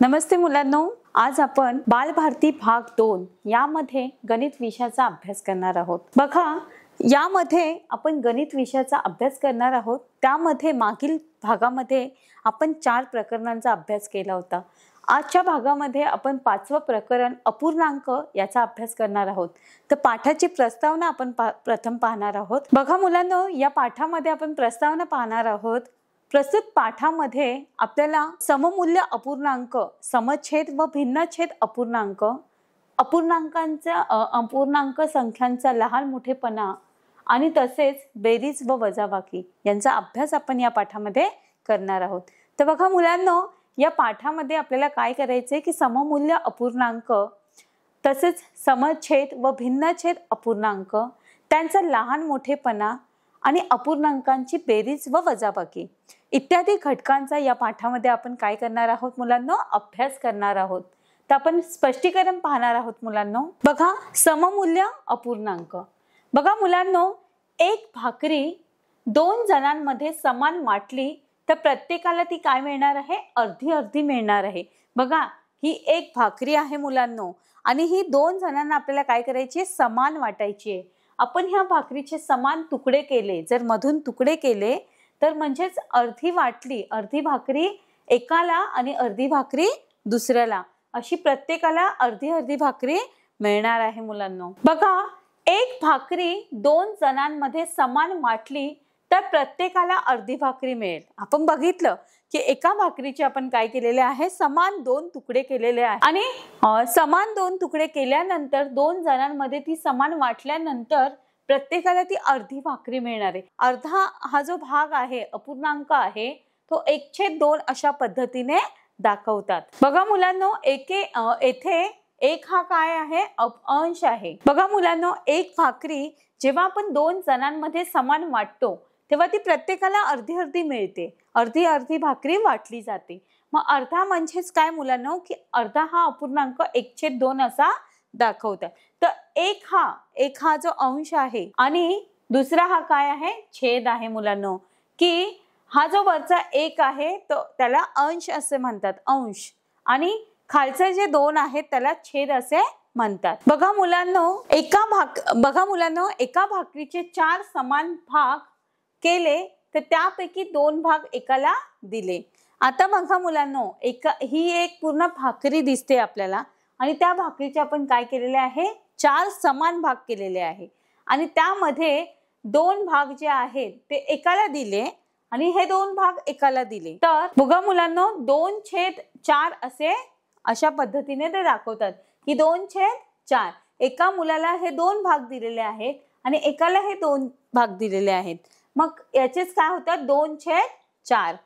नमस्ते मुलांनो, आज आपण बालभारती भाग 2 यामध्ये गणित विषयाचा अभ्यास करणार आहोत। बघा, यामध्ये आपण गणित विषयाचा अभ्यास करणार आहोत। त्यामध्ये मागील भागामध्ये आपण 4 प्रकरणांचा अभ्यास केला होता। आजच्या भागामध्ये आपण 5वं प्रकरण अपूर्णांक याचा अभ्यास करणार आहोत। तर पाठाची प्रस्तावना आपण प्रथम पाहणार आहोत। बघा मुलांनो, या पाठामध्ये आपण प्रस्तावना पाहणार आहोत। प्रस्तुत पाठामध्ये आपल्याला सममूल्य अपूर्णांक, समछेद व भिन्नछेद अपूर्णांक, अपूर्णांक संख्यांचा लहान मोठेपणा आणि तसेच बेरीज व वजाबाकी यांचा अभ्यास आपण या पाठामध्ये करणार आहोत। तर बघा मुलांनो, या पाठामध्ये आपल्याला काय करायचे की सममूल्य अपूर्णांक तसेच समछेद व भिन्नछेद अपूर्णांक, त्यांचा लहान मोठेपणा आणि अपूर्णांकांची बेरीज व वजाबाकी इत्यादी घटकांचा या पाठामध्ये आपण काय करणार आहोत मुलांनो, अभ्यास करणार आहोत। तर आपण स्पष्टीकरण पाहणार आहोत मुलांनो। बघा, सममूल्य अपूर्णांक। बघा मुलांनो, एक भाकरी 2 जणांमध्ये समान वाटली तर प्रत्येकाला ती काय मिळणार आहे, अर्धी अर्धी मिळणार आहे। बघा, ही एक भाकरी आहे मुलांनो आणि ही 2 जणांना आपल्याला काय करायची आहे, समान वाटायची आहे। आपण ह्या भाकरीचे समान तुकडे केले, जर मधून तुकडे केले तर म्हणजेच अर्धी वाटली, अर्धी भाकरी एकाला आणि अर्धी भाकरी दुसऱ्याला, अशी प्रत्येकाला अर्धी अर्धी भाकरी मिळणार आहे मुलांनो। बघा, एक भाकरी 2 जणांमध्ये समान वाटली तर प्रत्येकाला अर्धी भाकरी मिळेल। आपण बघितलं की एका भाकरीचे आपण काय केलेले आहे, समान 2 तुकडे केलेले आहे आणि समान 2 तुकडे केल्यानंतर 2 जणांमध्ये ती समान वाटल्यानंतर प्रत्येकाला ती अर्धी भाकरी मिळणार आहे। अर्धा हा जो भाग आहे, अपूर्णांक आहे, तो 1/2 अशा पद्धतीने दाखवतात। बघा मुलांनो, येथे एक हा काय आहे, अंश आहे। बघा मुलांनो, एक भाकरी जेव्हा आपण 2 जणांमध्ये समान वाटतो तेव्हा ती प्रत्येकाला अर्धी अर्धी मिळते, अर्धी अर्धी भाकरी वाटली जाते। मग अर्धा म्हणजेच काय मुलांनो, की अर्धा हा अपूर्णांक 1/2 असा दाखवतात। तर एक हा जो अंश आहे आणि दुसरा हा काय आहे, छेद आहे मुलांनो, की हा जो वरचा 1 आहे तो त्याला अंश असे म्हणतात, अंश, आणि खालचे जे 2 आहेत त्याला छेद असे म्हणतात। बघा मुलांनो, एका भाकरीचे 4 समान भाग केले तर त्यापैकी 2 भाग एकाला दिले। आता बघा मुलांनो, ही एक पूर्ण भाकरी दिसते आपल्याला आणि त्या भाकरीचे आपण काय केलेले आहे, 4 समान भाग केलेले आहे आणि त्यामध्ये 2 भाग जे आहेत ते एकाला दिले आणि हे 2 भाग एकाला दिले। तर बघा मुलांनो, 2/4 अशा पद्धतीने ते दाखवतात की 2/4 एका मुलाला हे 2 भाग दिलेले आहेत आणि एकाला हे 2 भाग दिलेले आहेत। मग याचेच काय होतात, 2/4।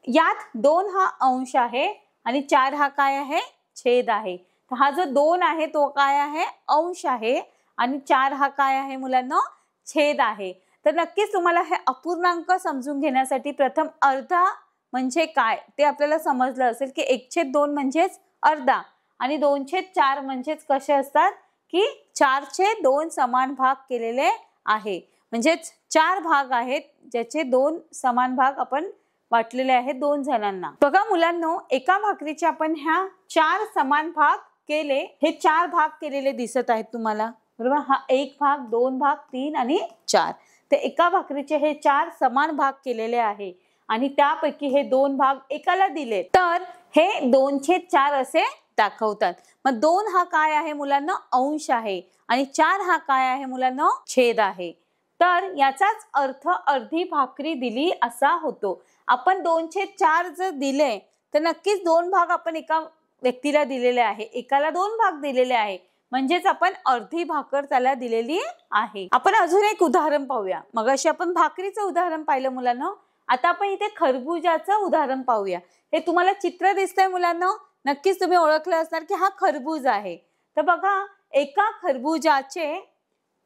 यात 2 हा अंश आहे आणि 4 हा काय आहे, छेद आहे। तर हा जो 2 आहे तो काय आहे, अंश आहे आणि 4 हा काय आहे मुलांनो, छेद आहे। तर नक्कीच तुम्हाला हे अपूर्णांक समजून घेण्यासाठी प्रथम अर्धा म्हणजे काय ते आपल्याला समजलं असेल की 1/2 म्हणजेच अर्धा आणि 2/4 म्हणजेच कसे असतात की 4/2 समान भाग केलेले आहे। म्हणजेच 4 भाग आहेत ज्याचे 2 समान भाग आपण वाटलेले आहेत 2 जणांना। बघा मुलांनो, एका भाकरीचे आपण ह्या 4 समान भाग केले, हे 4 भाग केलेले दिसत आहेत तुम्हाला, बरोबर। हा 1 भाग, 2 भाग, 3 आणि 4। तर एका भाकरीचे हे 4 समान भाग केलेले आहे आणि त्यापैकी हे 2 भाग एकाला दिले तर हे 2/4 असे दाखवतात। मग 2 हा काय आहे मुलांना, अंश आहे आणि 4 हा काय आहे मुलांना, छेद आहे। तर याचाच अर्थ अर्धी भाकरी दिली असा होतो। आपण 2/4 जर दिले तर नक्कीच 2 भाग आपण एका व्यक्तीला दिलेले आहे, एकाला 2 भाग दिलेले आहे, म्हणजेच आपण अर्धी भाकर त्याला दिलेली आहे। आपण अजून एक उदाहरण पाहूया। मगाशी आपण भाकरीचं उदाहरण पाहिलं मुलांनो, आता आपण इथे खरबूजाचं उदाहरण पाहूया। हे तुम्हाला चित्र दिसतंय मुलांनो, नक्कीच तुम्ही ओळखलं असणार की हा खरबूज आहे। तर बघा, एका खरबूजाचे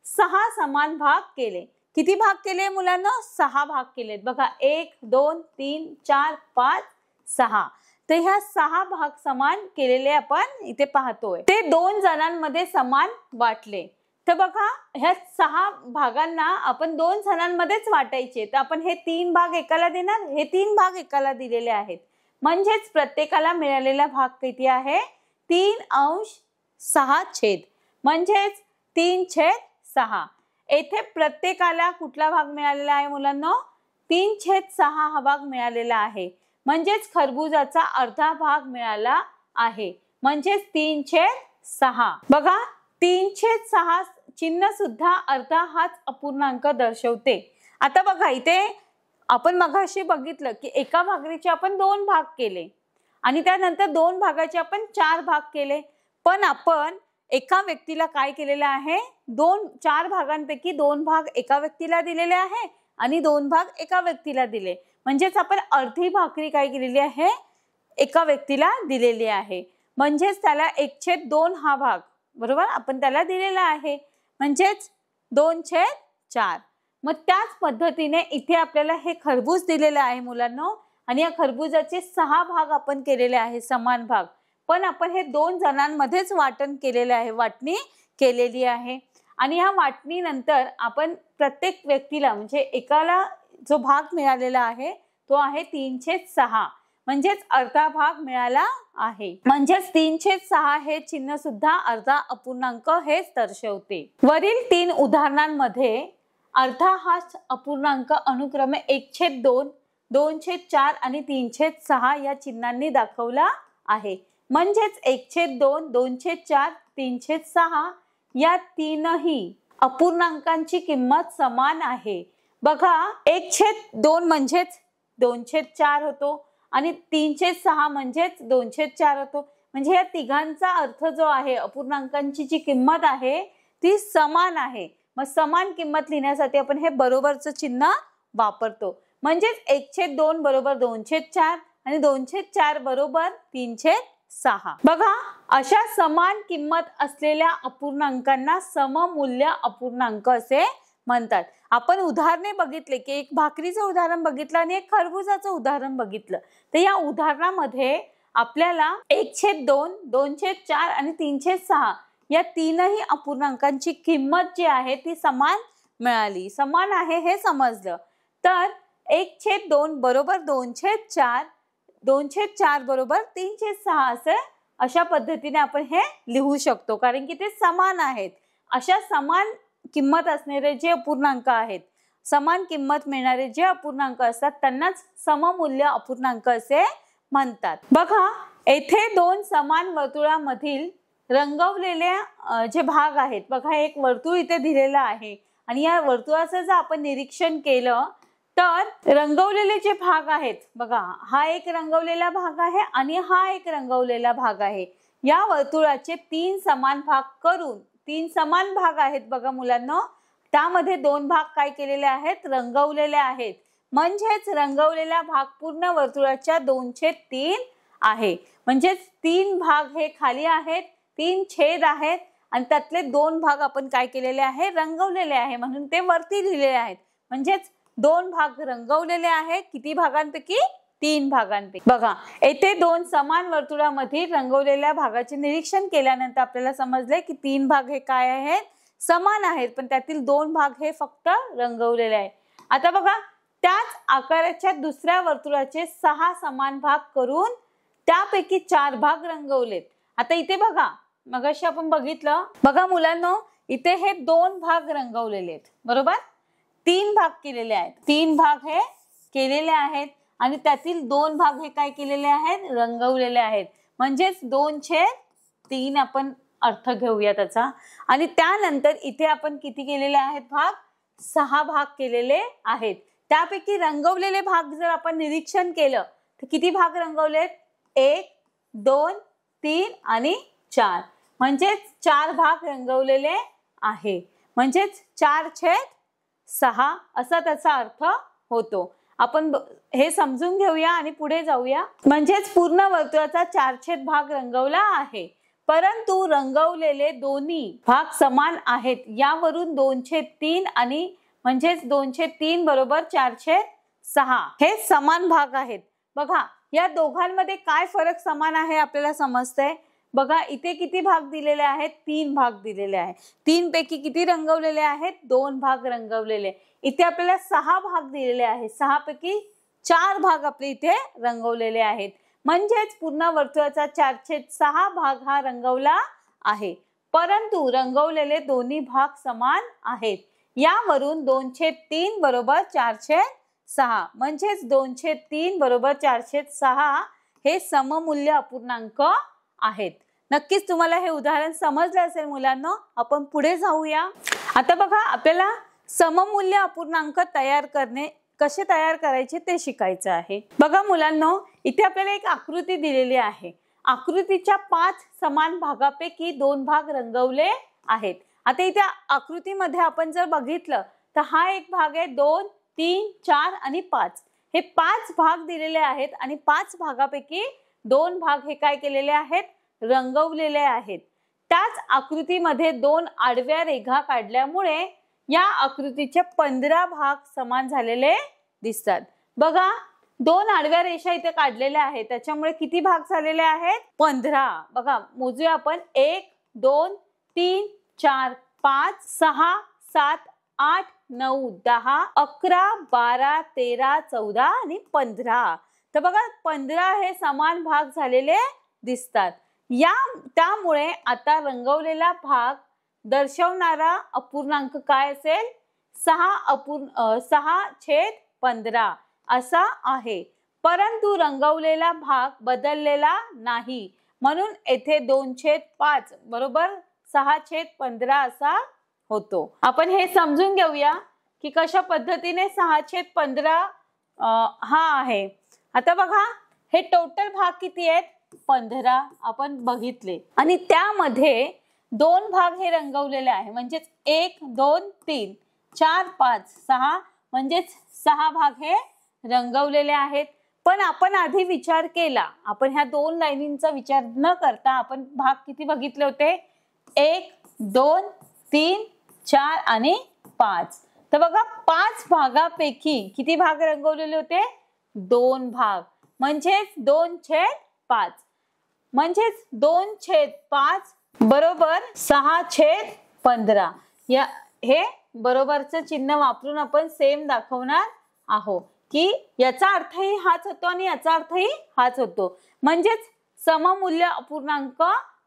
6 समान भाग केले। किती भाग केले मुलांनो, 6 भाग केलेत। बघा, 1 2 3 4 5 6। तर ह्या 6 भाग समान केलेले आपण इथे पाहतोय। ते 2 जणांमध्ये समान वाटले। तर बघा, ह्या 6 भागांना आपण 2 जणांमध्येच वाटायचे, तर आपण हे 3 भाग एकाला देणार, हे 3 भाग एकाला दिलेले आहेत। म्हणजेच प्रत्येकाला मिळालेला भाग किती आहे 3/6 म्हणजेच 3/6. येथे प्रत्येकाला कुठला भाग मिळालेला आहे मुलांनो 3/6 हा भाग मिळालेला आहे. म्हणजेच खरबुजाचा अर्धा भाग मिळाला आहे म्हणजेच 3/6. बघा 3/6 चिन्ह सुद्धा अर्धा हाच अपूर्णांक दर्शवते. आता बघा इथे आपण मगाशी बघितलं की एका भाकरीचे आपण 2 भाग केले आणि त्यानंतर 2 भागाचे आपण 4 भाग केले. पण आपण एका व्यक्तीला काय केलेलं आहे 4 भागांपैकी 2 भाग एका व्यक्तीला दिलेले आहे आणि 2 भाग एका व्यक्तीला दिले. म्हणजेच आपण अर्धी भाकरी काय केलेली आहे एका व्यक्तीला दिलेली आहे. म्हणजेच त्याला 1/2 हा भाग बरोबर आपण त्याला दिलेला आहे म्हणजेच 2/4. मग त्याच पद्धतीने इथे आपल्याला हे खरबूज दिलेलं आहे मुलांनो आणि या खरबुजाचे 6 भाग आपण केलेले आहे समान भाग. पण आपण हे 2 जणांमध्येच वाटण केलेले आहे वाटणी केलेली आहे आणि या वाटणीनंतर आपण प्रत्येक व्यक्तीला म्हणजे एकाला जो भाग मिळालेला आहे तो आहे 3/6 म्हणजेच अर्धा भाग मिळाला आहे. म्हणजेच 3/6 हे चिन्ह सुद्धा अर्धा अपूर्णांक हेच दर्शवते. वरील 3 उदाहरणांमध्ये अर्धा हा अपूर्णांक अनुक्रमे 1/2, 2/4 आणि 3/6 या चिन्हांनी दाखवला आहे. म्हणजेच 1/2, 2/4, 3/6 या तीनही अपूर्णांकांची किंमत समान आहे. बघा 1/2 म्हणजेच 2/4 होतो आणि 3/6 म्हणजेच 2/4 होतो. म्हणजे या तिघांचा अर्थ जो आहे अपूर्णांकांची जी किंमत आहे ती समान आहे. मग समान किंमत लिहिण्यासाठी आपण हे बरोबरचं चिन्ह वापरतो. म्हणजेच 1/2 बरोबर 2/4 आणि 2/4 बरोबर 3/6. बघा अशा समान किंमत असलेल्या अपूर्णांकांना सममूल्य अपूर्णांक असे म्हणतात. आपण उदाहरणे बघितले की एक भाकरीचं उदाहरण बघितलं आणि एक खरबुजाचं उदाहरण बघितलं. तर या उदाहरणामध्ये आपल्याला 1/2, 2/4 आणि 3/6 या तीनही अपूर्णांकांची किंमत जी आहे ती समान मिळाली. समान आहे हे समजलं. तर 1/2 बरोबर 2/4, 2/4 बरोबर 3/6 असे अशा पद्धतीने आपण हे लिहू शकतो कारण की ते समान आहेत. अशा समान किंमत असणारे जे अपूर्णांक आहेत समान किंमत मिळणारे जे अपूर्णांक असतात त्यांनाच सममूल्य अपूर्णांक असे म्हणतात. बघा येथे 2 समान वर्तुळामधील रंगवलेले जे भाग आहेत बघा एक वर्तुळ इथे दिलेलं आहे आणि या वर्तुळाचं जर आपण निरीक्षण केलं तर रंगवलेले जे भाग आहेत बघा हा एक रंगवलेला भाग आहे आणि हा एक रंगवलेला भाग आहे. या वर्तुळाचे 3 समान भाग करून 3 समान भाग आहेत बघा मुलांना त्यामध्ये 2 भाग काय केलेले आहेत रंगवलेले आहेत. म्हणजेच रंगवलेला भाग पूर्ण वर्तुळाच्या 2/3 आहे. म्हणजेच 3 भाग हे खाली आहेत 3 छेद आहेत आणि त्यातले 2 भाग आपण काय केलेले आहे रंगवलेले आहे म्हणून ते वरती लिहिलेले आहेत. म्हणजेच 2 भाग रंगवलेले आहेत किती भागांपैकी 3 भागांपैकी. बघा येथे 2 समान वर्तुळामधील रंगवलेल्या भागाचे निरीक्षण केल्यानंतर आपल्याला समजले की 3 भाग हे काय आहेत समान आहेत पण त्यातील 2 भाग हे फक्त रंगवलेले आहेत. आता बघा त्याच आकाराच्या दुसऱ्या वर्तुळाचे 6 समान भाग करून त्यापैकी 4 भाग रंगवलेत. आता इथे बघा मगाशी आपण बघितलं बघा मुलांनो इथे हे 2 भाग रंगवलेले आहेत बरोबर 3 भाग केलेले आहेत 3 भाग हे केलेले आहेत आणि त्यातील 2 भाग हे काय केलेले आहेत रंगवलेले आहेत. म्हणजेच 2/3 आपण अर्थ घेऊया त्याचा आणि त्यानंतर इथे आपण किती केलेले आहेत भाग 6 भाग केलेले आहेत. त्यापैकी रंगवलेले भाग जर आपण निरीक्षण केलं तर किती भाग रंगवलेत 1, 2, 3 आणि 4 म्हणजेच 4 भाग रंगवलेले आहे. म्हणजेच 4/6 असा त्याचा अर्थ होतो. आपण हे समजून घेऊया आणि पुढे जाऊया. म्हणजेच पूर्ण वर्तुळाचा 4/6 भाग रंगवला आहे परंतु रंगवलेले दोन्ही भाग समान आहेत. यावरून 2/3 आणि म्हणजेच 2/3 बरोबर 4/6 हे समान भाग आहेत. बघा या दोघांमध्ये काय फरक समान आहे आपल्याला समजतंय. बघा इथे किती भाग दिलेले आहेत 3 भाग दिलेले आहेत. 3 पैकी किती रंगवलेले आहेत 2 भाग रंगवलेले. इथे आपल्याला 6 भाग दिलेले आहेत 6 पैकी 4 भाग आपले इथे रंगवलेले आहेत. म्हणजेच पूर्ण वर्तुळाचा 4/6 भाग हा रंगवला आहे, परंतु रंगवलेले दोन्ही भाग समान आहेत. यावरून 2/3 बरोबर 4/6 म्हणजेच 2/3 बरोबर 4/6 हे सममूल्य अपूर्णांक आहेत. नक्कीच तुम्हाला हे उदाहरण समजलं असेल मुलांनो. आपण पुढे जाऊया. आता बघा, आपल्याला सममूल्य अपूर्णांक कसे तयार करायचे ते शिकायचं आहे. बघा मुलांनो, इथे आपल्याला एक आकृती दिलेली आहे. आकृतीच्या 5 समान भागापैकी 2 भाग रंगवले आहेत. आता इथे आकृतीमध्ये आपण जर बघितलं तर हा एक भाग आहे, 2, 3, 4 आणि 5 हे 5 भाग दिलेले आहेत आणि 5 भागापैकी 2 भाग हे काय केलेले आहेत, रंगवलेले आहेत. त्याच आकृतीमध्ये 2 आडव्या रेघा काढल्यामुळे या आकृतीचे 15 भाग समान झालेले दिसतात. बघा, 2 आडव्या रेषा इथे काढलेल्या आहेत, त्याच्यामुळे किती भाग झालेले आहेत, 15. बघा, मोजूया आपण. 1, 2, 3, 4, 5, 6, 7, 8, 9, 10, 11, 12, 13, 14 आणि 15. तर बघा, 15 हे समान भाग झालेले दिसतात. त्यामुळे आता रंगवलेला भाग दर्शवणारा अपूर्णांक काय असेल, 6/15 असा आहे. परंतु रंगवलेला भाग बदललेला नाही, म्हणून येथे 2/5 बरोबर 6/15 असा होतो. आपण हे समजून घेऊया की कशा पद्धतीने 6/15 हा आहे. आता बघा, हे टोटल भाग किती आहेत, 15 आपण बघितले आणि त्यामध्ये 2 भाग हे रंगवलेले आहे, म्हणजेच 1, 2, 3, 4, 5, 6 म्हणजेच 6 भाग हे रंगवलेले आहेत. पण आपण आधी विचार केला, आपण ह्या 2 लाईनींचा विचार न करता आपण भाग किती बघितले होते, 1, 2, 3, 4 आणि 5. तर बघा, 5 भागापैकी किती भाग रंगवलेले होते, 2 भाग, म्हणजेच 2/5 म्हणजेच 2/5 बरोबर 6/15. हे बरोबरचं चिन्ह वापरून आपण सेम दाखवणार आहोत की याचा अर्थही हाच होतो आणि याचा अर्थही हाच होतो, म्हणजेच सममूल्य अपूर्णांक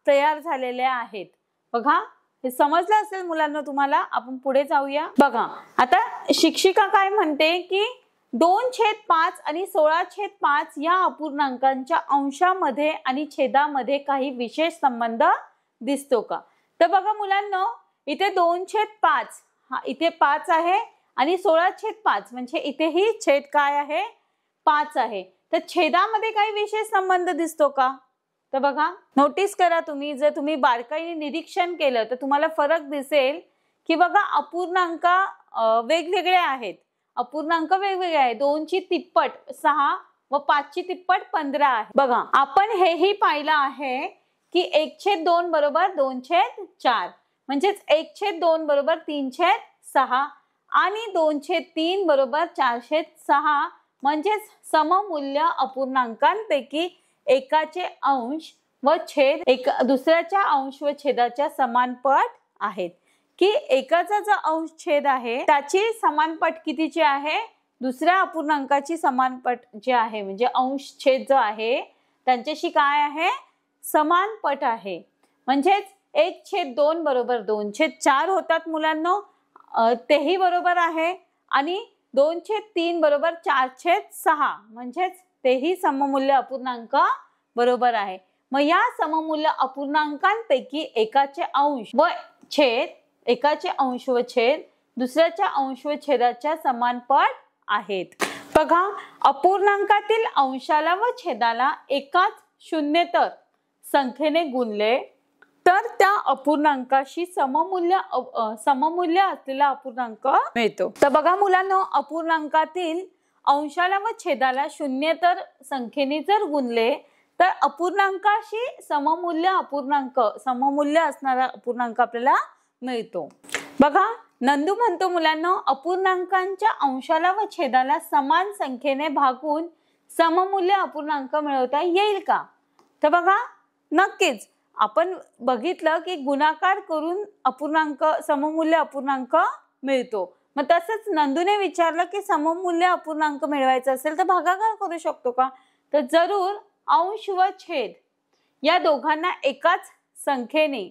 तयार झालेले आहेत. बघा, हे समजलं असेल मुलांना तुम्हाला. आपण पुढे जाऊया. बघा, आता शिक्षिका काय म्हणते की 2/5 आणि 16/5 या अपूर्णांकांच्या अंशामध्ये आणि छेदामध्ये काही विशेष संबंध दिसतो का. तर बघा मुलांनो, इथे 2/5 हा इथे 5 आहे आणि 16/5 म्हणजे इथेही छेद काय आहे, 5 आहे. तर छेदामध्ये काही विशेष संबंध दिसतो का. तर बघा, नोटीस करा तुम्ही, जर तुम्ही बारकाईने निरीक्षण केलं तर तुम्हाला फरक दिसेल की बघा, अपूर्णांक वेगवेगळे आहेत. अपूर्णांक वेगवेगळे आहेत. 2 ची तिप्पट 6 व 5 ची तिप्पट 15 आहे. बघा, आपण हेही पाहिलं आहे की 1/2 बरोबर 2/4 म्हणजेच 1/2 बरोबर 3/6 आणि 2/3 बरोबर 4/6 म्हणजेच सममूल्य अपूर्णांकांपैकी एकाचे अंश व छेद दुसऱ्याच्या अंश व छेदाच्या समानपट आहेत. की एकाचा जो अंश छेद आहे त्याची समानपट कितीची आहे, दुसऱ्या अपूर्णांकाची समानपट जे आहे, म्हणजे अंश छेद जो आहे त्यांच्याशी काय आहे, समानपट आहे. म्हणजेच 1/2 बरोबर 2/4 होतात मुलांनो, तेही बरोबर आहे. आणि 2/3 बरोबर 4/6 म्हणजेच तेही सममूल्य अपूर्णांक बरोबर आहे. मग या सममूल्य अपूर्णांकांपैकी एकाचे अंश व छेद दुसऱ्याच्या अंश व छेदाच्या समानपट आहेत. बघा, अपूर्णांकातील अंशाला व छेदाला एकाच शून्येतर संख्येने गुणले तर त्या अपूर्णांकाशी सममूल्य असलेला अपूर्णांक मिळतो. तर बघा मुलांनो, अपूर्णांकातील अंशाला व छेदाला शून्येतर संख्येने जर गुणले तर अपूर्णांकाशी सममूल्य असणारा अपूर्णांक आपल्याला मिळतो. बघा, नंदू म्हणतो मुलांनो, अपूर्णांकांच्या अंशाला व छेदाला समान संख्येने भागून सममूल्य अपूर्णांक मिळवता येईल का. तर बघा, नक्कीच आपण बघितलं की गुणाकार करून सममूल्य अपूर्णांक मिळतो. मग तसंच नंदूने विचारलं की सममूल्य अपूर्णांक मिळवायचा असेल तर भागाकार करू शकतो का. तर जरूर अंश व छेद या दोघांना एकाच संख्येने,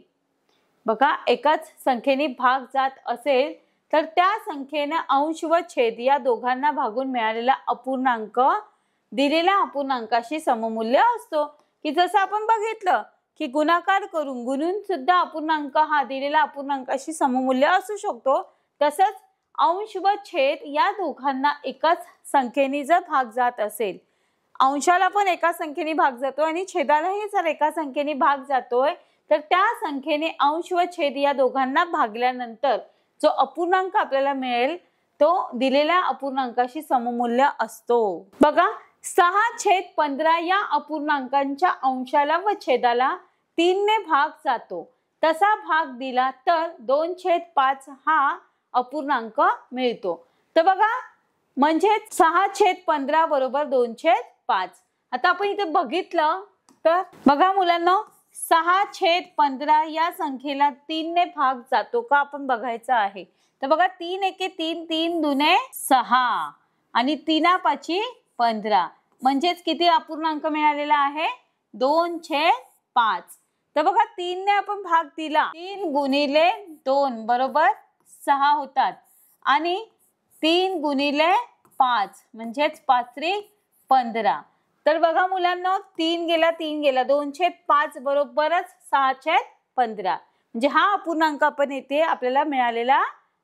बघा एकाच संख्येने भाग जात असेल तर त्या संख्येने अंश व छेद या दोघांना भागून मिळालेला अपूर्णांक दिलेल्या अपूर्णांकाशी सममूल्य असतो। की जसं आपण बघितलं की गुणाकार करून गुणून सुद्धा अपूर्णांक हा दिलेल्या अपूर्णांकाशी सममूल्य असू शकतो, तसंच अंश व छेद या दोघांना एकाच संख्येने जर भाग जात असेल, अंशाला पण एका संख्येने भाग जातो आणि छेदालाही जर एका संख्येने भाग जातोय, तर त्या संख्येने अंश व छेद या दोघांना भागल्यानंतर जो अपूर्णांक आपल्याला मिळेल तो दिलेल्या अपूर्णांकाशी सममूल्य असतो। बघा 6/15 या अपूर्णांकांच्या अंशाला व छेदाला 3 ने भाग जातो, तसा भाग दिला तर 2/5 हा अपूर्णांक मिळतो। तर बघा म्हणजे 6/15 बरोबर 2/5। आता आपण इथे बघितलं तर बघा मुलांनो 6/15 या संख्येला 3 ने भाग जातो का आपण बघायचं आहे। तर बघा 3 एके 3, 3 दुने 6 आणि 3 15 म्हणजेच किती अपूर्णांक मिळालेला आहे 2/5। तर बघा 3 ने आपण भाग दिला, 3 गुणिले 2 बरोबर 6 होतात आणि 3 गुणिले 5 म्हणजेच 5 15। तर बघा मुलांनो 3 गेला 2/5 बरोबरच 6/15 म्हणजे हा अपूर्णांक आपण येथे आपल्याला मिळालेला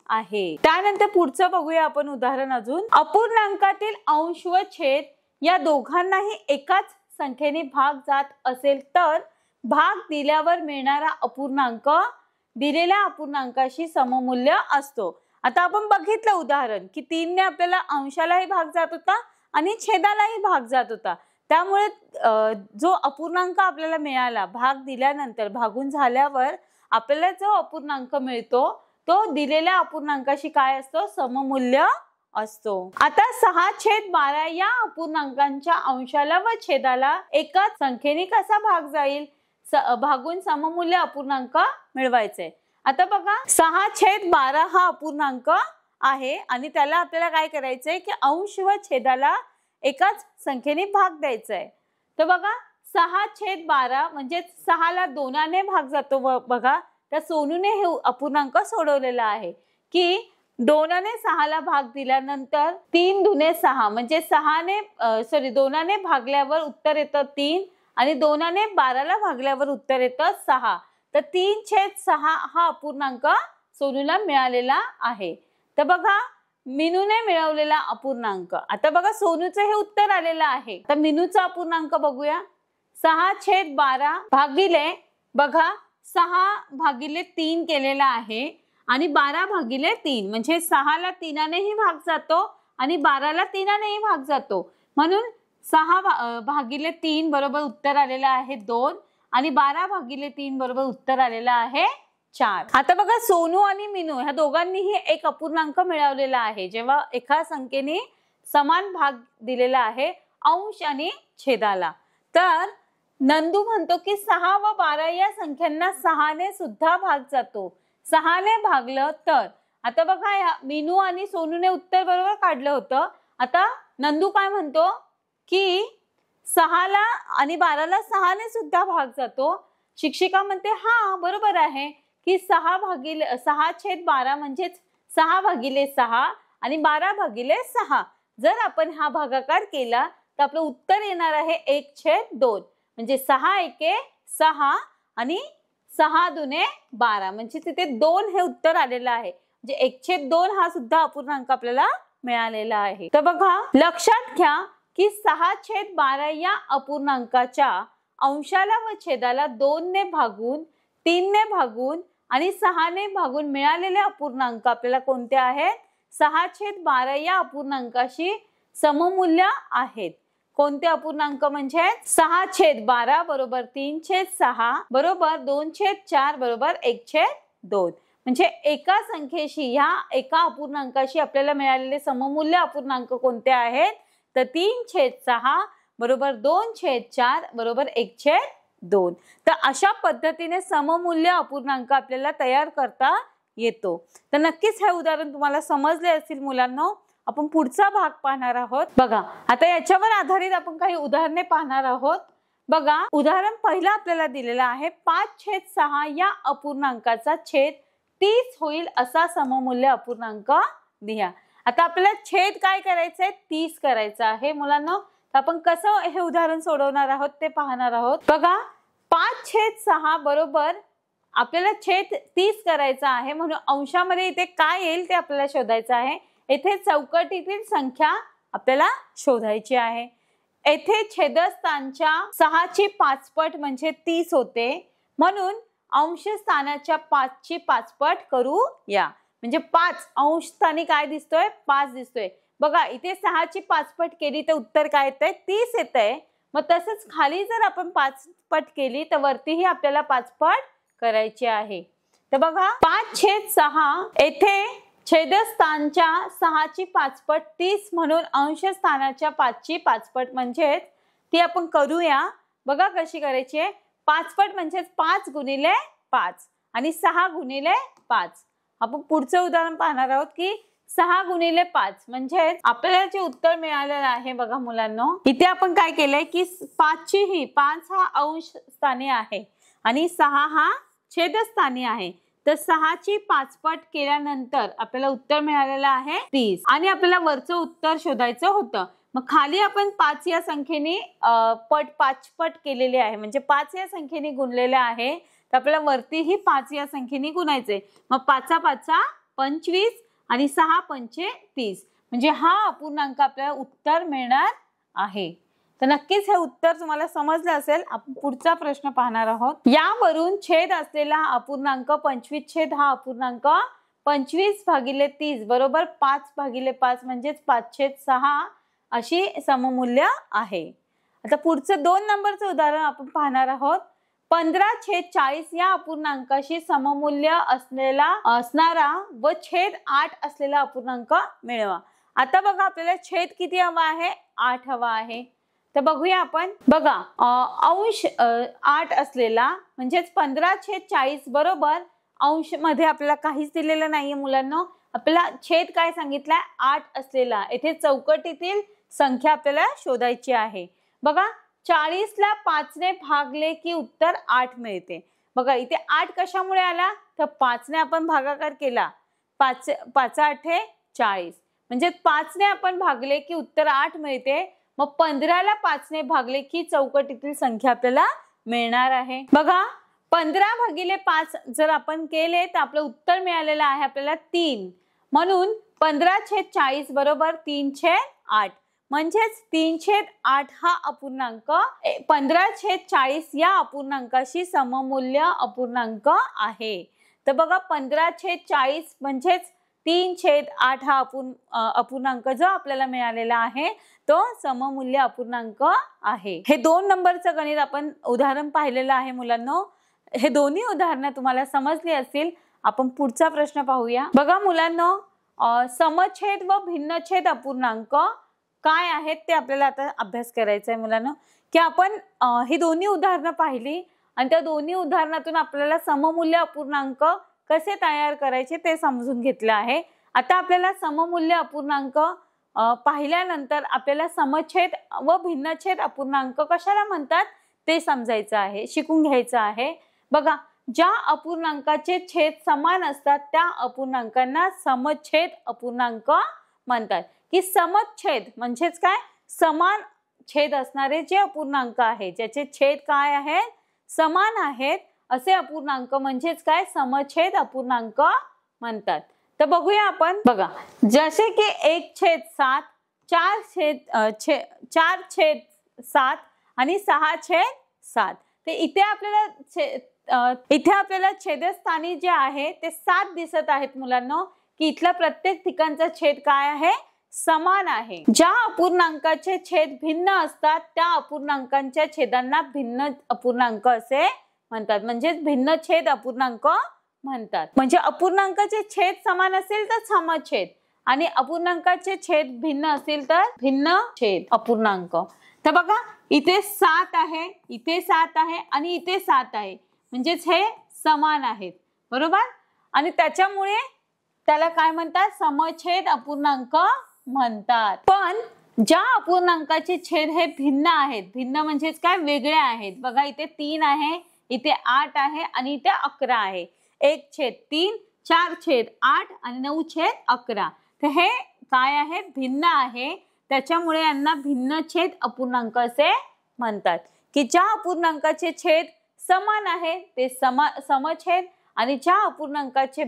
आहे। त्यानंतर पुढचं बघूया आपण उदाहरण अजून। अपूर्णांकातील अंश व छेद या दोघांनाही एकाच संख्येने भाग जात असेल तर भाग दिल्यावर मिळणारा अपूर्णांक दिलेल्या अपूर्णांकाशी सममूल्य असतो। आता आपण बघितलं उदाहरण की 3 ने आपल्याला अंशालाही भाग जात होता आणि छेदालाही भाग जात होता, त्यामुळे जो अपूर्णांक आपल्याला मिळाला भाग दिल्यानंतर भागून झाल्यावर आपल्याला जो अपूर्णांक मिळतो तो दिलेल्या अपूर्णांकाशी काय असतो सममूल्य असतो। आता 6/12 या अपूर्णांकांच्या अंशाला व छेदाला एकाच संख्येने कसा भाग जाईल, भागून सममूल्य अपूर्णांक मिळवायचे। आता बघा 6/12 हा अपूर्णांक आहे आणि त्याला आपल्याला काय करायचंय की अंश व छेदाला एकाच संख्येने भाग द्यायचा आहे। तर बघा 6/12 म्हणजे 6 ला 2 ने भाग जातो। बघा त्या सोनूने हे अपूर्णांक सोडवलेला आहे की 2 ने 6 ला भाग दिल्यानंतर 3 दुने 6 म्हणजे 2 ने भागल्यावर उत्तर येतं 3 आणि 2 ने 12 ला भागल्यावर उत्तर येतं 6। तर 3/6 हा अपूर्णांक सोनूला मिळालेला आहे। तर बघा मीनूने मिळवलेला अपूर्णांक, आता बघा सोनूचं हे उत्तर आलेलं आहे, तर मीनूचा अपूर्णांक बघूया। 6/12 भागिले बघा 6/3 केलेला आहे आणि 12/3 म्हणजे 6 ला 3 नेही भाग जातो आणि 12 ला 3 नेही भाग जातो, म्हणून 6/3 बरोबर उत्तर आलेलं आहे 2 आणि 12/3 बरोबर उत्तर आलेलं आहे 4। आता बघा सोनू आणि मीनू ह्या दोघांनीही एक अपूर्णांक मिळवलेला आहे जेव्हा एका संख्येने समान भाग दिलेला आहे अंश आणि छेदाला। तर नंदू म्हणतो की 6 व 12 या संख्यांना 6 ने सुद्धा भाग जातो, 6 ने भागलं तर। आता बघा मीनू आणि सोनूने उत्तर बरोबर काढलं होतं। आता नंदू काय म्हणतो की 6 ला आणि 12 ला 6 ने सुद्धा भाग जातो। शिक्षिका म्हणते हा बरोबर आहे की 6/12 म्हणजेच 6/6 आणि 12/6। जर आपण हा भागाकार केला तर आपलं उत्तर येणार आहे 1/2 म्हणजे 6 एके 6 आणि 6 दुने 12 म्हणजे तिथे 2 हे उत्तर आलेलं आहे, म्हणजे 1/2 हा सुद्धा अपूर्णांक आपल्याला मिळालेला आहे। तर बघा लक्षात घ्या की 6/12 या अपूर्णांकाच्या अंशाला व छेदाला 2 ने भागून 3 ने भागून आणि 6 ने भागून मिळालेले अपूर्णांक आपल्याला कोणते आहेत 6/12 या अपूर्णांकाशी सममूल्य आहेत। कोणते अपूर्णांक म्हणजे 6/12 बरोबर 3/6 बरोबर 2/4 बरोबर 1/2 म्हणजे एका संख्येशी ह्या एका अपूर्णांकाशी आपल्याला मिळालेले सममूल्य अपूर्णांक कोणते आहेत तर 3/6 बरोबर 2/4 बरोबर 1/2। तर अशा पद्धतीने सममूल्य अपूर्णांक आपल्याला तयार करता येतो। तर नक्कीच हे उदाहरण तुम्हाला समजले असेल मुलांनो। आपण पुढचा भाग पाहणार आहोत। बघा आता याच्यावर आधारित आपण काही उदाहरणे पाहणार आहोत। बघा उदाहरण पहिलं आपल्याला दिलेलं आहे 5/6 या अपूर्णांकाचा छेद 30 होईल असा सममूल्य अपूर्णांक लिहा। आता आपल्याला छेद काय करायचंय 30 करायचं आहे मुलांना। आपण कसं हे उदाहरण सोडवणार आहोत ते पाहणार आहोत। बघा 5/6 बरोबर आपल्याला छेद 30 करायचा आहे म्हणून अंशामध्ये इथे काय येईल ते आपल्याला शोधायचं आहे। येथे चौकटीतील संख्या आपल्याला शोधायची आहे। येथे छेदस्थानच्या 6ची 5 पट म्हणजे 30 होते म्हणून अंश स्थानाच्या 5ची 5 पट करूया। म्हणजे 5 अंश स्थानी काय दिसतोय 5 दिसतोय। बघा इथे 6ची 5 पट केली तर उत्तर काय येतंय 30 येतंय। मग तसंच खाली जर आपण 5 पट केली तर वरतीही आपल्याला 5 पट करायची आहे। तर बघा 5/6 येथे छेदस्थानच्या 6ची 5 पट 30 म्हणून अंश स्थानाच्या 5ची 5 पट म्हणजे ती आपण करूया। बघा कशी करायची आहे 5 पट म्हणजे 5 गुणिले 5 आणि 6 गुणिले 5। आपण पुढचं उदाहरण पाहणार आहोत की 6 गुणिले 5 म्हणजे आपल्याला जे उत्तर मिळालेलं आहे। बघा मुलांनो इथे आपण काय केलंय की 5 हा अंश स्थानी आहे आणि 6 हा छेदस्थानी आहे। तर 6ची 5 पट केल्यानंतर आपल्याला उत्तर मिळालेलं आहे 30 आणि आपल्याला वरचं उत्तर शोधायचं होतं। मग खाली आपण 5 या संख्येने 5 पट केलेले आहे म्हणजे 5 या संख्येने गुणलेले आहे। तर आपल्याला वरतीही 5 या संख्येने गुणायचे। मग 5 25 आणि 6 पंचे 30 म्हणजे हा अपूर्णांक आपल्याला उत्तर मिळणार आहे। तर नक्कीच हे उत्तर तुम्हाला समजलं असेल। आपण पुढचा प्रश्न पाहणार आहोत। यावरून छेद असलेला अपूर्णांक 25 हा अपूर्णांक 25/30 बरोबर 5/5 म्हणजेच 5/6 अशी सममूल्य आहे। आता पुढचं 2 नंबरचं उदाहरण आपण पाहणार आहोत। 15/40 या अपूर्णांकाशी सममूल्य असणारा व छेद 8 असलेला अपूर्णांक मिळवा। आता बघा आपल्याला छेद किती हवा आहे 8 हवा आहे। तर बघूया आपण। बघा अंश 8 असलेला म्हणजेच 15/40 बरोबर अंश मध्ये आपल्याला काहीच दिलेलं नाहीये मुलांना। आपल्याला छेद काय सांगितलाय 8 असलेला। येथे चौकटीतील संख्या आपल्याला शोधायची आहे। बघा 40 ला 5 ने भागले की उत्तर 8 मिळते। बघा इथे 8 कशामुळे आला तर 5 ने आपण भागाकार केला। 5 8 40 म्हणजे 5 ने आपण भागले की उत्तर 8 मिळते। मग 15 ला 5 ने भागले की चौकटीतील संख्या आपल्याला मिळणार आहे। बघा 15/5 जर आपण केले तर आपलं उत्तर मिळालेलं आहे आपल्याला 3 म्हणून 15/40 बरोबर 3/8 म्हणजेच 3/8 हा अपूर्णांक 15/40 या अपूर्णांकाशी सममूल्य अपूर्णांक आहे। तर बघा 15/40 म्हणजेच 3/8 हा अपूर्णांक जो आपल्याला मिळालेला आहे तो सममूल्य अपूर्णांक आहे। हे 2 नंबरचं गणित आपण उदाहरण पाहिलेलं आहे मुलांनो। हे दोन्ही उदाहरणं तुम्हाला समजली असतील। आपण पुढचा प्रश्न पाहूया। बघा मुलांनो समछेद व भिन्नछेद अपूर्णांक काय आहेत ते आपल्याला आता अभ्यास करायचा आहे मुलांनो। की आपण ही दोन्ही उदाहरणं पाहिली आणि त्या दोन्ही उदाहरणातून आपल्याला सममूल्य अपूर्णांक कसे तयार करायचे ते समजून घेतलं आहे। आता आपल्याला सममूल्य अपूर्णांक पाहिल्यानंतर आपल्याला समछेद व भिन्नछेद अपूर्णांक कशाला म्हणतात ते समजायचं आहे, शिकून घ्यायचं आहे। बघा ज्या अपूर्णांकाचे छेद समान असतात त्या अपूर्णांकांना समछेद अपूर्णांक म्हणतात। की समछेद म्हणजेच काय समान छेद असणारे जे अपूर्णांक आहेत ज्याचे छेद काय आहेत समान आहेत असे अपूर्णांक म्हणजेच काय समछेद अपूर्णांक म्हणतात। तर बघूया आपण। बघा जसे की 1/7 4/7 आणि 6/7 ते इथे आपल्याला छेदस्थानी जे आहे ते 7 दिसत आहेत मुलांना। की इथला प्रत्येक ठिकाणचा छेद काय आहे समान आहे। ज्या अपूर्णांकाचे छेद भिन्न असतात त्या अपूर्णांकांच्या छेदांना भिन्न अपूर्णांक असे म्हणतात म्हणजेच भिन्न छेद अपूर्णांक म्हणतात। म्हणजे अपूर्णांकाचे छेद समान असेल तर समछेद आणि अपूर्णांकाचे छेद भिन्न असेल तर भिन्न छेद अपूर्णांक। तर बघा इथे 7 आहे, इथे 7 आहे आणि इथे 7 आहे म्हणजेच हे समान आहेत बरोबर। आणि त्याच्यामुळे त्याला काय म्हणतात समछेद अपूर्णांक म्हणतात। पण ज्या अपूर्णांकाचे छेद हे भिन्न आहेत, भिन्न म्हणजेच काय, वेगळे आहेत. बघा इथे 3 आहे, इथे 8 आहे आणि इथे 11 आहे. 1/3, 4/8 आणि 9/11. तर हे काय आहे, भिन्न आहे. त्याच्यामुळे यांना भिन्न छेद अपूर्णांक असे म्हणतात. की ज्या अपूर्णांकाचे छेद समान आहे ते समछेद आणि ज्या अपूर्णांकाचे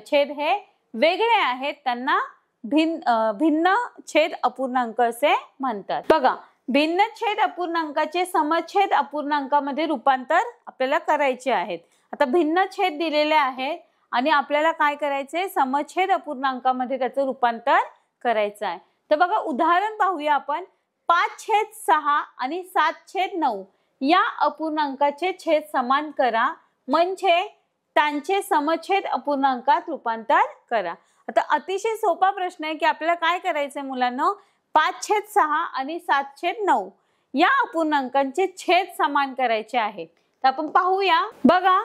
छेद हे वेगळे आहेत त्यांना भिन्न छेद अपूर्णांक असे म्हणतात. बघा, भिन्न छेद अपूर्णांकाचे समछेद अपूर्णांकामध्ये रूपांतर आपल्याला करायचे आहेत. आता भिन्न छेद दिलेले आहेत आणि आपल्याला काय करायचे, समछेद अपूर्णांकामध्ये त्याचं रूपांतर करायचं आहे. तर बघा उदाहरण पाहूया आपण. 5/6 आणि 7/9 या अपूर्णांकाचे छेद समान करा म्हणजे त्यांचे समछेद अपूर्णांकात रूपांतर करा. आता अतिशय सोपा प्रश्न आहे की आपल्याला काय करायचंय मुलांनो, 5/6 आणि 7/9 या अपूर्णांकांचे छेद समान करायचे आहेत. तर आपण पाहूया. बघा,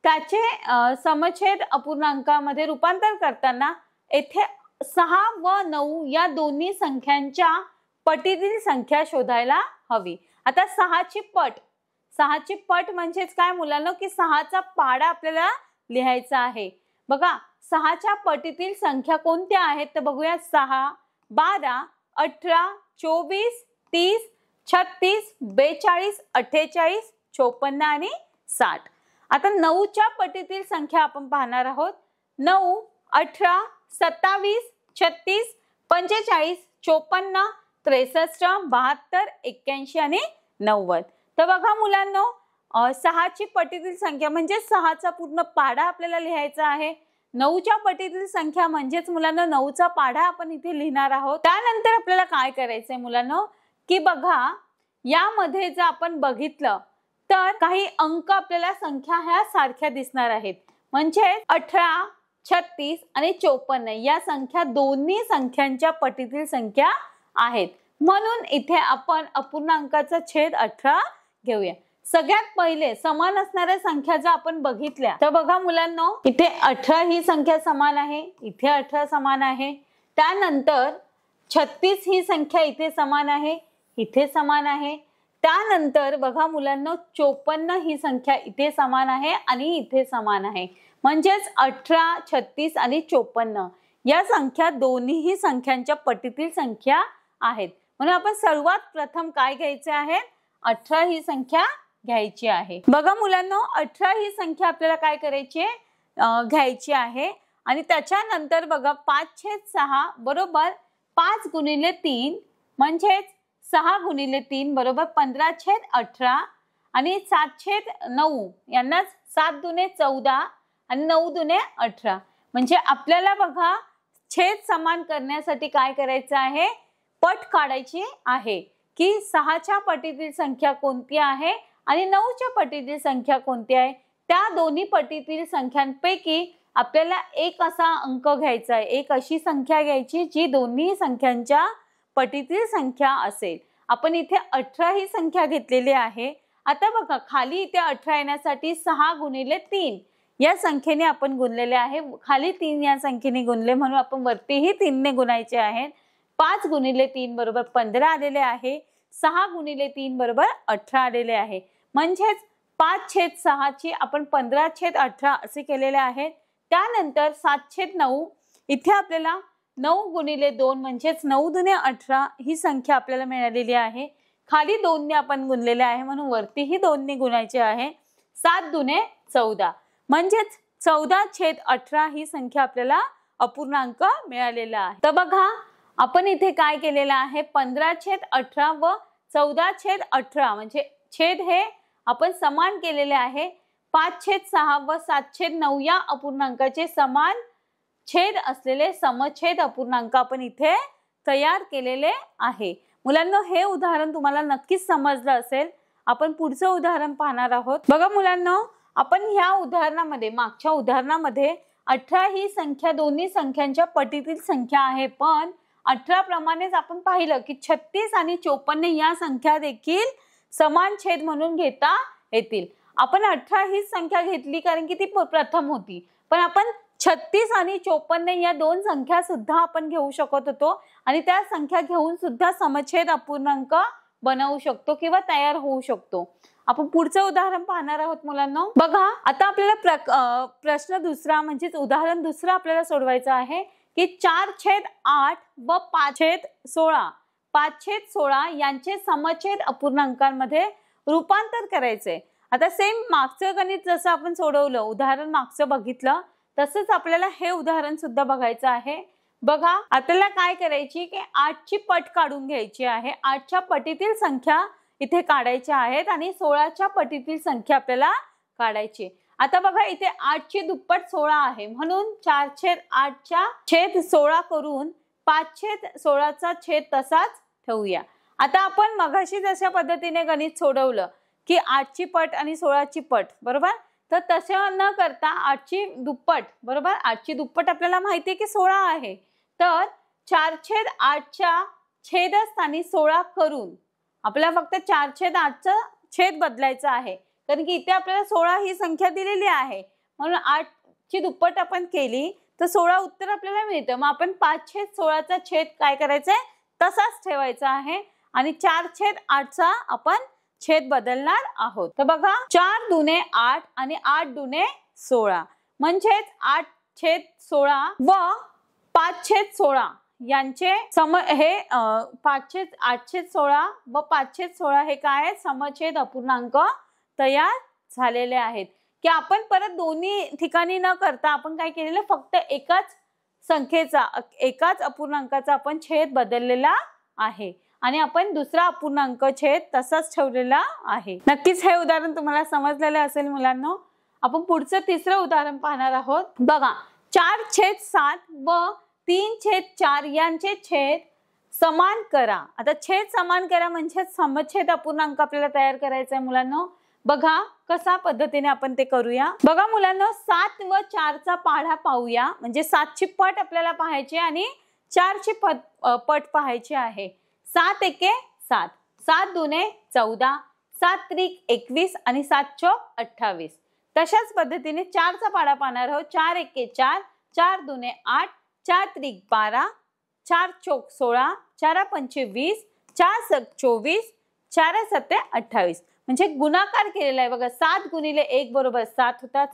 त्याचे समछेद अपूर्णांकामध्ये रूपांतर करताना येथे 6 व 9 या दोन्ही संख्यांच्या पटीतील संख्या शोधायला हवी. आता 6ची पट म्हणजेच काय मुलांनो, की 6चा पाढा आपल्याला लिहायचा आहे. बघा 6च्या पटीतील संख्या कोणत्या आहेत तर बघूया. 6, 12, 18, 24, 30, 36, 42, 48, 54 आणि 60. आता 9च्या पटीतील संख्या आपण पाहणार आहोत. 9, 18, 27, 36, 45, 54, 63, 72, 81 आणि 90. तर बघा मुलांनो, 6ची पटीतील संख्या म्हणजे 6चा पूर्ण पाढा आपल्याला लिहायचा आहे. 9च्या पटीतील संख्या म्हणजेच मुलांनो 9चा पाढा आपण इथे लिहिणार आहोत. त्यानंतर आपल्याला काय करायचंय मुलांनो, की बघा यामध्ये जर आपण बघितलं तर काही अंक आपल्याला संख्या ह्या सारख्या दिसणार आहेत. म्हणजे 18, 36 आणि 54 या संख्या दोन्ही संख्यांच्या पटीतील संख्या आहेत. म्हणून इथे आपण अपूर्णांकाचा छेद 18 घेऊया. सगळ्यात पहिले समान असणाऱ्या संख्या जर आपण बघितल्या तर बघा मुलांनो, इथे 18 ही संख्या समान आहे, इथे 18 समान आहे. त्यानंतर 36 ही संख्या इथे समान आहे, इथे समान आहे. त्यानंतर बघा मुलांनो 54 ही संख्या इथे समान आहे आणि इथे समान आहे. म्हणजेच 18, 36 आणि 54 या संख्या दोन्ही संख्यांच्या पटीतील संख्या आहेत. म्हणून आपण सर्वात प्रथम काय घ्यायचे आहे, 18 ही संख्या घ्यायची आहे. बघा मुलांनो 18 ही संख्या आपल्याला काय करायची आहे, घ्यायची आहे. आणि त्याच्यानंतर बघा 5/6 बरोबर 5 गुणिले 3 म्हणजेच 6 गुणिले 3 बरोबर 15/18 आणि 7/9 यांनाच 7 दुने 14 आणि 9 दुने 18. म्हणजे आपल्याला बघा छेद समान करण्यासाठी काय करायचं आहे, पट काढायची आहे की 6च्या पटीतील संख्या कोणती आहे आणि 9च्या पटीतील संख्या कोणती आहे. त्या दोन्ही पटीतील संख्यांपैकी आपल्याला एक असा अंक घ्यायचा आहे, एक अशी संख्या घ्यायची जी दोन्ही संख्यांच्या पटीतील संख्या असेल. आपण इथे 18 ही संख्या घेतलेली आहे. आता बघा खाली इथे 18 येण्यासाठी 6 गुणिले 3 या संख्येने आपण गुणलेले आहे. खाली 3 या संख्येने गुणले म्हणून आपण वरतीही 3 ने गुणायचे आहे. 5 गुणिले 3 बरोबर 15 आलेले आहे. 6 गुणिले 3 बरोबर 18 आलेले आहे. म्हणजेच 5/6 ची आपण 15/18 असे केलेले आहे. त्यानंतर 7/9 इथे आपल्याला 9 गुणिले 2 म्हणजेच 9 दुने 18 ही संख्या आपल्याला मिळालेली आहे. खाली 2 ने आपण गुणलेले आहे म्हणून वरतीही 2 ने गुणायचे आहे. 7 दुने 14 म्हणजेच 14/18 ही संख्या आपल्याला अपूर्णांक मिळालेला आहे. तर बघा आपण इथे काय केलेलं आहे, 15/18 व 14/18 म्हणजे छेद हे आपण समान केलेले आहे. 5/6 व 7/9 या अपूर्णांकाचे समान छेद असलेले समछेद अपूर्णांक आपण इथे तयार केलेले आहे. मुलांनो हे उदाहरण तुम्हाला नक्कीच समजलं असेल. आपण पुढचं उदाहरण पाहणार आहोत. बघा मुलांनो, आपण ह्या उदाहरणामध्ये मागच्या उदाहरणामध्ये 18 ही संख्या दोन्ही संख्यांच्या पटीतील संख्या आहे. पण 18 प्रमाणेच आपण पाहिलं की 36 आणि 54 या संख्या देखील समान छेद म्हणून घेता येतील. आपण 18 ही संख्या घेतली कारण की ती प्रथम होती. पण आपण 36 आणि 54 या दोन संख्या सुद्धा आपण घेऊ शकत होतो आणि त्या संख्या घेऊन सुद्धा समछेद अपूर्णांक बनवू शकतो किंवा तयार होऊ शकतो. आपण पुढचं उदाहरण पाहणार आहोत मुलांनो. बघा आता आपल्याला प्रश्न दुसरा म्हणजे उदाहरण दुसरं आपल्याला सोडवायचं आहे की 4/8 व 5/16 5/16 यांचे समछेद अपूर्णांकांमध्ये रूपांतर करायचे. आता सेम मागचं गणित जसं आपण सोडवलं, उदाहरण मागचं बघितलं, तसंच आपल्याला हे उदाहरण सुद्धा बघायचं आहे. बघा आपल्याला काय करायची की 8ची पट काढून घ्यायची आहे. 8च्या पटीतील संख्या इथे काढायच्या आहेत आणि 16च्या पटीतील संख्या आपल्याला काढायची. आता बघा इथे 8ची दुप्पट 16 आहे म्हणून 4/8च्या छेद 16 करून 5/16चा छेद तसाच ठेवूया. आता आपण मगाशी जशा पद्धतीने गणित सोडवलं की 8ची पट आणि 16ची पट, बरोबर, तर तसं न करता 8ची दुप्पट, बरोबर, 8ची दुप्पट आपल्याला माहिती आहे की 16 आहे, तर 4/8च्या छेदस्थानी 16 करून आपल्याला फक्त 4/8चा छेद बदलायचा आहे, कारण की इथे आपल्याला 16 ही संख्या दिलेली आहे म्हणून 8ची दुप्पट आपण केली तर 16 उत्तर आपल्याला मिळतं. मग आपण 5/16चा छेद काय करायचंय तसाच ठेवायचा आहे आणि 4/8चा आपण छेद बदलणार आहोत. तर बघा 4 दुने 8 आणि 8 दुने 16 म्हणजेच 8/16 व 5/16 यांचे हे 8/16 व 5/16 हे काय आहेत, समछेद अपूर्णांक तयार झालेले आहेत. की आपण परत दोन्ही ठिकाणी न करता आपण काय केलेलं, फक्त एकाच संख्येचा एकाच अपूर्णांकाचा आपण छेद बदललेला आहे आणि आपण दुसरा अपूर्णांक छेद तसाच ठेवलेला आहे. नक्कीच हे उदाहरण तुम्हाला समजलेलं असेल मुलांनो. आपण पुढचं तिसरं उदाहरण पाहणार आहोत. बघा 4/7 व 3/4 यांचे छेद समान करा. आता छेद समान करा म्हणजे समछेद अपूर्णांक आपल्याला तयार करायचा आहे मुलांनो. बघा कशा पद्धतीने आपण ते करूया. बघा मुलांनो 7 व 4चा पाढा पाहूया. म्हणजे 7ची पट आपल्याला पाहायची आणि 4ची पट पाहायची आहे. 7 एके 7, 7 दुने 14, 7 त्रिक 21 आणि 7 चौक 28. तशाच पद्धतीने 4चा पाढा पाहणार आहोत. 4 एके 4, 4 दुने 8, 4 त्रिक 12, 4 चौक 16, 4 पंचे 20, 4 सक 24, 4 सत्ते 28. म्हणजे गुणाकार केलेला आहे. बघा 7 गुणिले 1 बरोबर 7 होतात.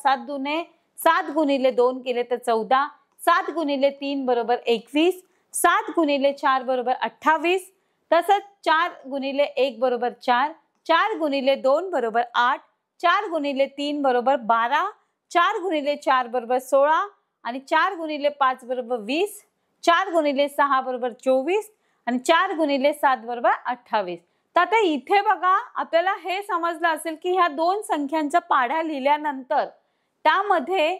7 गुणिले 2 केले तर 14, 7 गुणिले 3 बरोबर 21, 7 गुणिले 4 बरोबर 28. तसंच 4 गुणिले 1 बरोबर 4, 4 गुणिले 2 बरोबर 8, 4 गुणिले 3 बरोबर 12, 4 गुणिले 4 बरोबर 16 आणि 4 गुणिले 5 बरोबर 20, 4 गुणिले 6 बरोबर 24 आणि 4 गुणिले 7 बरोबर 28. तर आता इथे बघा आपल्याला हे समजलं असेल की ह्या दोन संख्यांचा पाढा लिहिल्यानंतर त्यामध्ये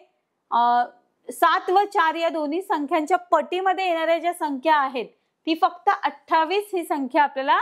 7 व 4 या दोन्ही संख्यांच्या पटीमध्ये येणाऱ्या ज्या संख्या आहेत ती फक्त 28 ही संख्या आपल्याला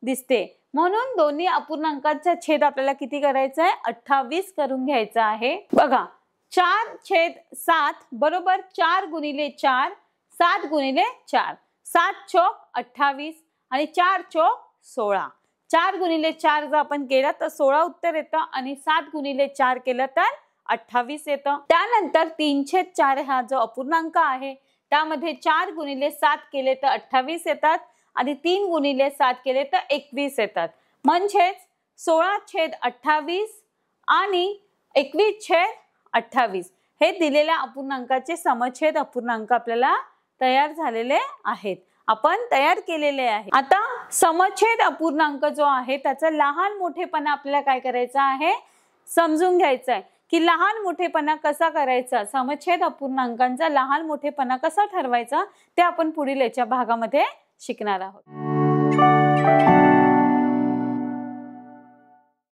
दिसते. म्हणून दोन्ही अपूर्णांकांचा छेद आपल्याला किती करायचा आहे, 28 करून घ्यायचा आहे. बघा 4/7 बरोबर 4 गुणिले 4, 7 गुणिले 4, 7 चौक 28 आणि 4 चौक 16. 4 गुणिले 4 जर आपण केलं तर 16 उत्तर येतं आणि 7 गुणिले 4 केलं तर 28 येतं. त्यानंतर 3/4 हा जो अपूर्णांक आहे त्यामध्ये 4 गुणिले 7 केले तर 28 येतात आणि 3 गुणिले 7 केले तर 21 येतात. म्हणजेच 16/28 आणि 21/28 हे दिलेल्या अपूर्णांकाचे समछेद अपूर्णांक आपल्याला तयार झालेले आहेत, आपण तयार केलेले आहे. आता समछेद अपूर्णांक जो आहे त्याचा लहान मोठेपणा आपल्याला काय करायचा आहे, समजून घ्यायचा आहे की लहान मोठेपणा कसा करायचा, समछेद अपूर्णांकांचा लहान मोठेपणा कसा ठरवायचा ते आपण पुढील याच्या भागामध्ये शिकणार आहोत.